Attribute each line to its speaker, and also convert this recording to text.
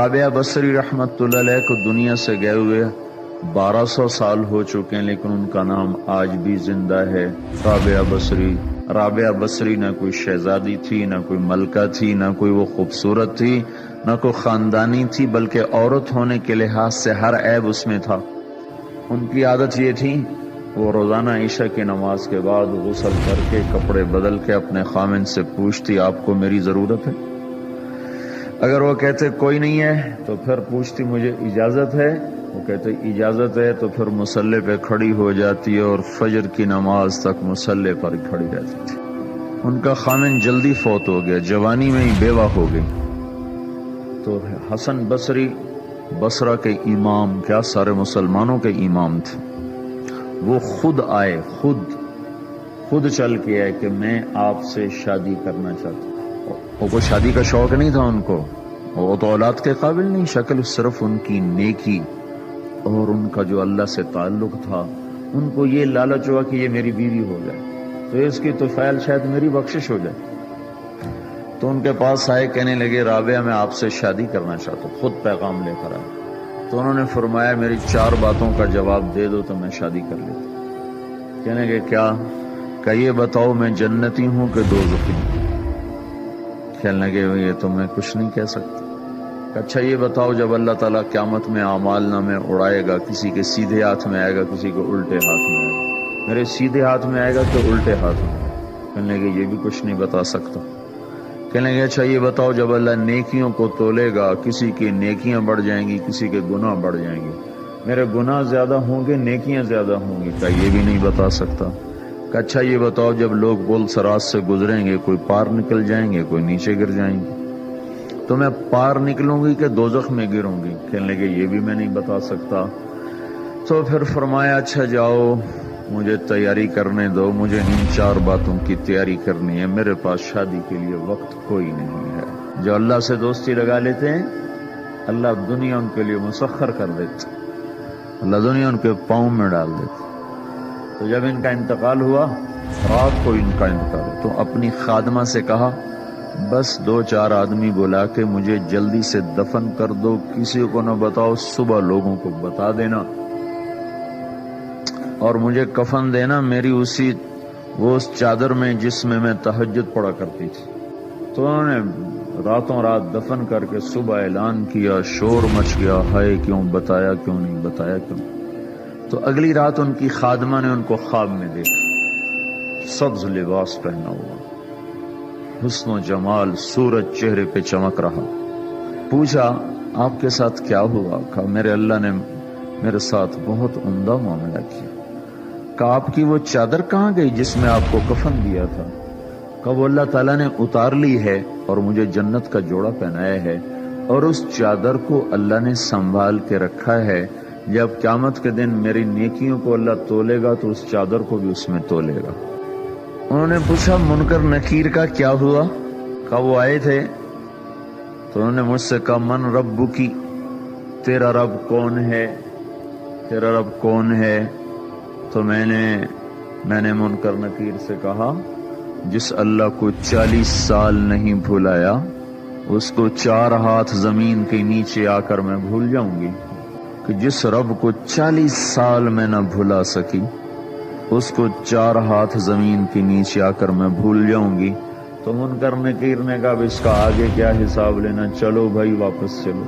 Speaker 1: رابعہ بصری رحمت اللہ علیہ کو دنیا سے گئے ہوئے 1200 سال ہو چکے ہیں، لیکن ان کا نام آج بھی زندہ ہے، رابعہ بصری۔ رابعہ بصری نہ کوئی شہزادی تھی، نہ کوئی ملکہ تھی، نہ کوئی وہ خوبصورت تھی، نہ کوئی خاندانی تھی، بلکہ عورت ہونے کے لحاظ سے ہر عیب اس میں تھا۔ ان کی عادت یہ تھی، وہ روزانہ عشاء کی نماز کے بعد غسل کر کے کپڑے بدل کے اپنے خامن سے پوچھتی آپ کو میری ضرورت ہے؟ اگر وہ کہتے کوئی نہیں ہے تو پھر پوچھتی مجھے اجازت ہے؟ وہ کہتے اجازت ہے تو پھر مصلی پہ کھڑی ہو جاتی ہے اور فجر کی نماز تک مصلی پر کھڑی رہتی تھی۔ ان کا خامن جلدی فوت ہو گیا، جوانی میں ہی بیوہ ہو گئی۔ تو حسن بصری بصرہ کے امام، کیا سارے مسلمانوں کے امام تھے، وہ خود آئے، خود چل کے آئے کہ میں آپ سے شادی کرنا چاہتا ہوں۔ وہ کوئی شادی کا شوق نہیں تھا ان کو، وہ تو اولاد کے قابل نہیں، شکل صرف ان کی نیکی اور ان کا جو اللہ سے تعلق تھا، ان کو یہ لالچ ہوا کہ یہ میری بیوی ہو جائے تو اس کی طفیل شاید میری بخشش ہو جائے۔ تو ان کے پاس آئے، کہنے لگے رابعہ میں آپ سے شادی کرنا چاہتا ہوں، خود پیغام لے کر آئے۔ تو انہوں نے فرمایا میری 4 باتوں کا جواب دے دو تو میں شادی کر لیتا ہوں۔ کہنے لگے کیا؟ کہ یہ بتاؤ میں جنتی ہوں کہ دوزخی ہوں؟ کہنے لگے یہ تو میں کچھ نہیں کہہ سکتا۔ اچھا یہ بتاؤ جب اللہ تعالیٰ قیامت میں اعمال نامے اڑائے گا، کسی کے سیدھے ہاتھ میں آئے گا، کسی کو الٹے ہاتھ میں آئے گا، میرے سیدھے ہاتھ میں آئے گا کہ الٹے ہاتھ میں؟ کہنے لگے یہ بھی کچھ نہیں بتا سکتا۔ کہنے لگے اچھا یہ بتاؤ جب اللہ نیکیوں کو تولے گا، کسی کی نیکیاں بڑھ جائیں گی، کسی کے گناہ بڑھ جائیں گے، میرے گناہ زیادہ ہوں گے نیکیاں زیادہ ہوں گی؟ کہا یہ بھی نہیں بتا سکتا۔ کہ اچھا یہ بتاؤ جب لوگ بل سراج سے گزریں گے، کوئی پار نکل جائیں گے، کوئی نیچے گر جائیں گے، تو میں پار نکلوں گی کہ دوزخ میں گروں گی؟ کہنے لگے یہ بھی میں نہیں بتا سکتا۔ تو پھر فرمایا اچھا جاؤ مجھے تیاری کرنے دو، مجھے ان 4 باتوں کی تیاری کرنی ہے، میرے پاس شادی کے لیے وقت کوئی نہیں ہے۔ جو اللہ سے دوستی لگا لیتے ہیں اللہ دنیا ان کے لیے مسخر کر دیتے، اللہ دنیا ان کے پاؤں میں ڈال دیتے۔ تو جب ان کا انتقال ہوا، رات کو ان کا انتقال، تو اپنی خادمہ سے کہا بس 2-4 آدمی بلا کے مجھے جلدی سے دفن کر دو، کسی کو نہ بتاؤ، صبح لوگوں کو بتا دینا، اور مجھے کفن دینا میری اس چادر میں جس میں تہجد پڑا کرتی تھی۔ تو انہوں نے راتوں رات دفن کر کے صبح اعلان کیا، شور مچ گیا، ہائے کیوں بتایا، کیوں نہیں بتایا، کیوں؟ تو اگلی رات ان کی خادمہ نے ان کو خواب میں دیکھا، سبز لباس پہنا ہوا، حسن و جمال، سورج چہرے پہ چمک رہا۔ پوچھا آپ کے ساتھ کیا ہوا؟ کہا میرے اللہ نے میرے ساتھ بہت عمدہ معاملہ کیا۔ کہا آپ کی وہ چادر کہاں گئی جس میں آپ کو کفن دیا تھا؟ کہا وہ اللہ تعالیٰ نے اتار لی ہے اور مجھے جنت کا جوڑا پہنایا ہے، اور اس چادر کو اللہ نے سنبھال کے رکھا ہے، جب قیامت کے دن میری نیکیوں کو اللہ تولے گا تو اس چادر کو بھی اس میں تولے گا۔ انہوں نے پوچھا منکر نکیر کا کیا ہوا؟ کہا وہ آئے تھے تو انہوں نے مجھ سے کہا من ربکی، تیرا رب کون ہے، تیرا رب کون ہے؟ تو میں نے منکر نکیر سے کہا جس اللہ کو 40 سال نہیں بھلایا اس کو 4 ہاتھ زمین کے نیچے آ کر میں بھول جاؤں گی؟ کہ جس رب کو 40 سال میں نہ بھلا سکی اس کو 4 ہاتھ زمین کے نیچے آ کر میں بھول جاؤں گی؟ تو منکر نکیر نے کہا اب اس کا آگے کیا حساب لینا، چلو بھائی واپس چلو۔